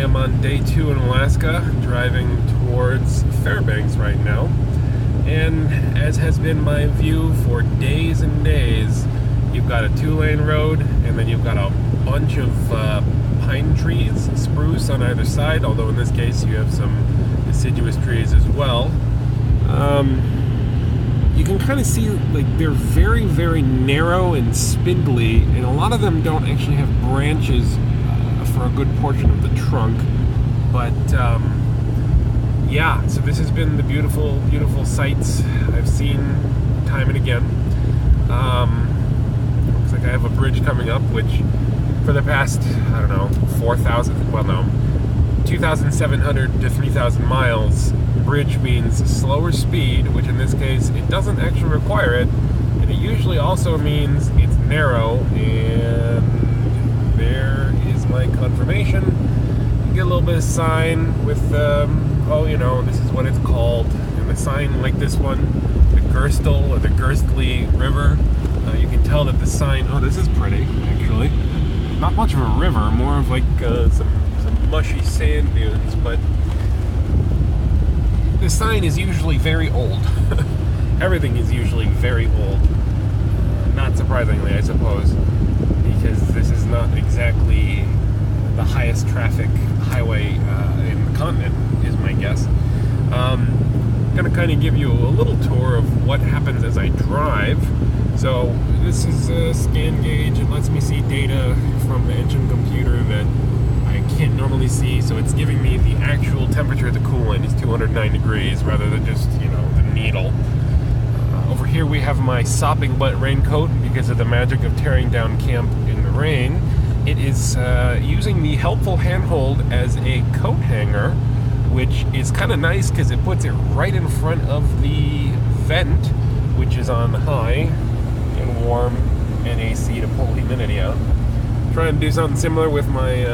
am on day 2 in Alaska, driving towards Fairbanks right now. And as has been my view for days and days, you've got a 2-lane road, and then you've got a bunch of pine trees, spruce on either side, although in this case you have some deciduous trees as well. You can kind of see, like, they're very, very narrow and spindly, and a lot of them don't actually have branches for a good portion of the trunk. But yeah, so this has been the beautiful, beautiful sights I've seen time and again. Looks like I have a bridge coming up, which for the past, I don't know, 2,700 to 3,000 miles, bridge means slower speed, which in this case, it doesn't actually require it, and it usually also means it's narrow, and there is my confirmation. You get a little bit of sign with, oh, you know, this is what it's called, and the sign like this one, the Gerstle or the Gerstly River, you can tell that the sign, oh, this is pretty, actually. Not much of a river, more of like some mushy sand dunes, but the sign is usually very old. Everything is usually very old. Not surprisingly, I suppose, because this is not exactly the highest traffic highway in the continent, is my guess. I'm going to kind of give you a little tour of what happens as I drive. So this is a scan gauge. It lets me see data from the engine computer that I can't normally see, so it's giving me the actual temperature of the coolant is 209 degrees rather than just, you know, the needle. Over here we have my sopping butt raincoat because of the magic of tearing down camp in the rain. It is using the helpful handhold as a coat hanger, which is kind of nice because it puts it right in front of the vent, which is on high and warm and AC to pull humidity out. Trying to do something similar with my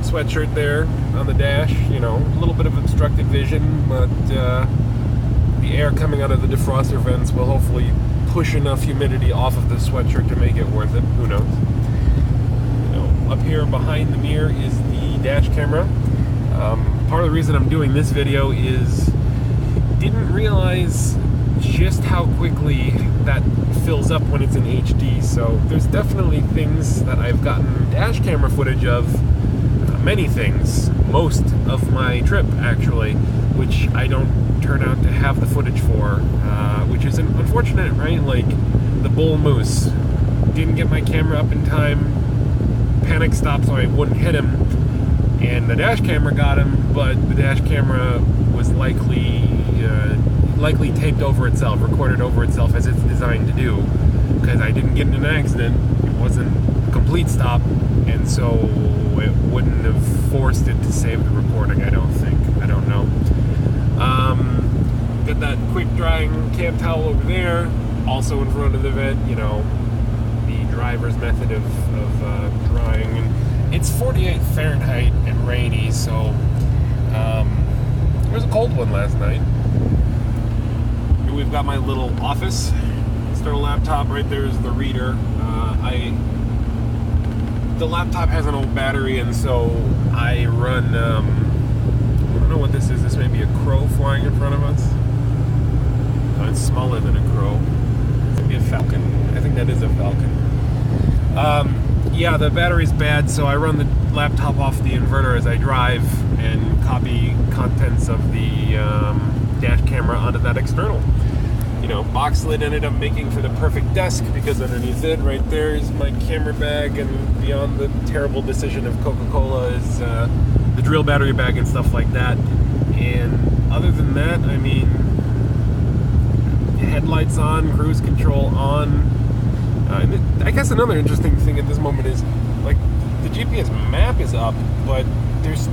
sweatshirt there on the dash. You know, a little bit of obstructed vision, but the air coming out of the defroster vents will hopefully push enough humidity off of the sweatshirt to make it worth it. Who knows? You know, up here behind the mirror is the dash camera. Part of the reason I'm doing this video is didn't realize just how quickly that fills up when it's in HD. So there's definitely things that I've gotten dash camera footage of, many things, most of my trip actually, which I don't turn out to have the footage for, which is unfortunate, right? Like the bull moose, didn't get my camera up in time, panic stopped so I wouldn't hit him, and the dash camera got him, but the dash camera was likely taped over itself, recorded over itself as it's designed to do, because I didn't get in an accident. It wasn't a complete stop, and so it wouldn't have forced it to save the recording, I don't think. I don't know. Got that quick drying camp towel over there, also in front of the vent, you know, the driver's method of drying. And it's 48 Fahrenheit and rainy, so it was a cold one last night. We've got my little office. Start a laptop. Right there is the reader. The laptop has an old battery, and so I run. I don't know what this is. This may be a crow flying in front of us. Oh, it's smaller than a crow. Maybe a falcon. I think that is a falcon. Yeah, the battery's bad, so I run the laptop off the inverter as I drive and copy contents of the dash camera onto that external. You know, box lid ended up making for the perfect desk because underneath it, right there, is my camera bag, and beyond the terrible decision of Coca-Cola is the drill battery bag and stuff like that. And other than that, I mean, headlights on, cruise control on. And I guess another interesting thing at this moment is, like, the GPS map is up, but there's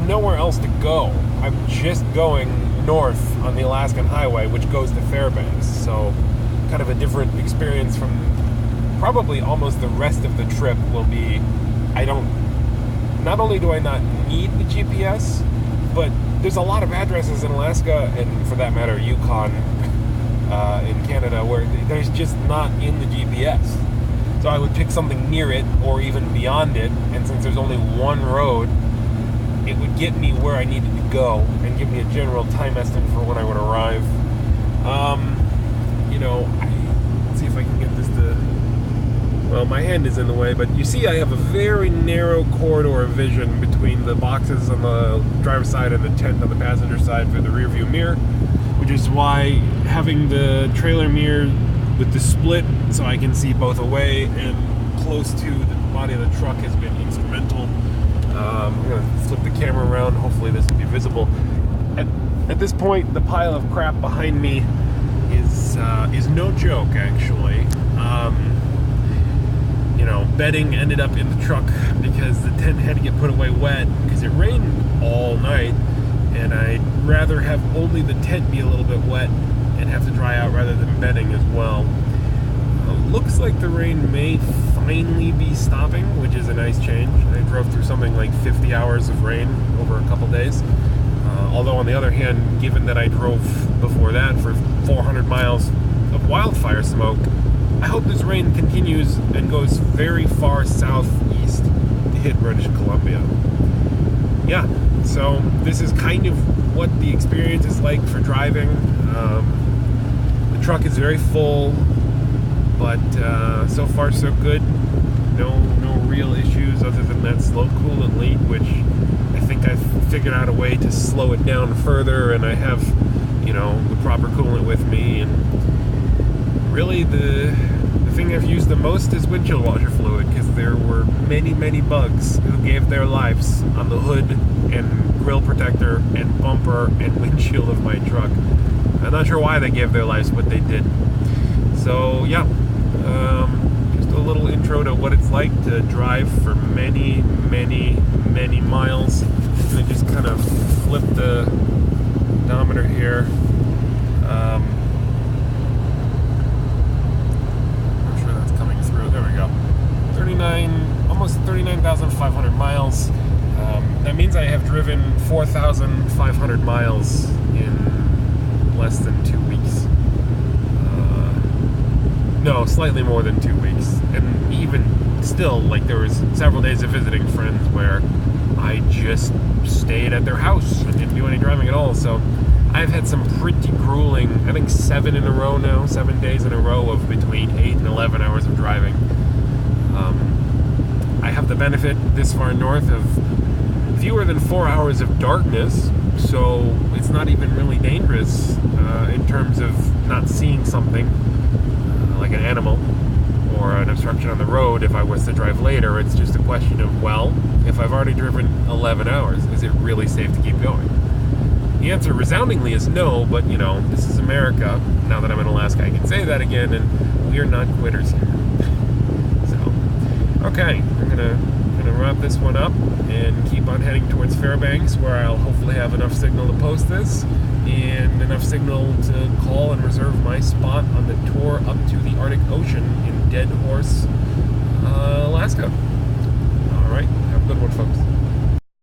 nowhere else to go. I'm just going north on the Alaskan Highway, which goes to Fairbanks, so kind of a different experience from probably almost the rest of the trip will be, not only do I not need the GPS, but there's a lot of addresses in Alaska, and for that matter, Yukon, in Canada, where there's just not in the GPS. So I would pick something near it, or even beyond it, and since there's only one road, it would get me where I needed to go and give me a general time estimate for when I would arrive. Let's see if I can get this to... Well, my hand is in the way, but you see I have a very narrow corridor of vision between the boxes on the driver's side and the tent on the passenger side for the rear view mirror, which is why having the trailer mirror with the split so I can see both away and close to the body of the truck has been instrumental. I'm going to flip the camera around. Hopefully this will be visible. At this point, the pile of crap behind me is no joke, actually. Bedding ended up in the truck because the tent had to get put away wet because it rained all night, and I'd rather have only the tent be a little bit wet and have to dry out rather than bedding as well. Looks like the rain may finally be stopping, which is a nice change. I drove through something like 50 hours of rain over a couple days. Although on the other hand, given that I drove before that for 400 miles of wildfire smoke, I hope this rain continues and goes very far southeast to hit British Columbia. Yeah, so this is kind of what the experience is like for driving. The truck is very full, but so far so good. No real issues other than that slow coolant leak, which I think I've figured out a way to slow it down further, and I have, the proper coolant with me. And really the thing I've used the most is windshield washer fluid, because there were many bugs who gave their lives on the hood and grill protector and bumper and windshield of my truck. I'm not sure why they gave their lives, but they did. So yeah, just a little intro to what it's like to drive for many miles. I'm gonna just kind of flip the odometer here. I'm sure that's coming through. There we go. Almost 39,500 miles. That means I have driven 4,500 miles in less than 2 weeks. No, slightly more than 2 weeks. And even still, there was several days of visiting friends where I just stayed at their house and didn't do any driving at all. So I've had some pretty grueling, I think 7 days in a row of between 8 and 11 hours of driving. I have the benefit this far north of fewer than 4 hours of darkness, so it's not even really dangerous in terms of not seeing something like an animal or an obstruction on the road. If I was to drive later, it's just a question of, if I've already driven 11 hours, is it really safe to keep going? The answer resoundingly is no, but this is America. Now that I'm in Alaska, I can say that again, and we are not quitters here. So, okay, I'm gonna wrap this one up and keep on heading towards Fairbanks, where I'll hopefully have enough signal to post this and enough signal to call and reserve my spot on the tour up to the Arctic Ocean in Dead Horse, Alaska. All right, have a good one, folks.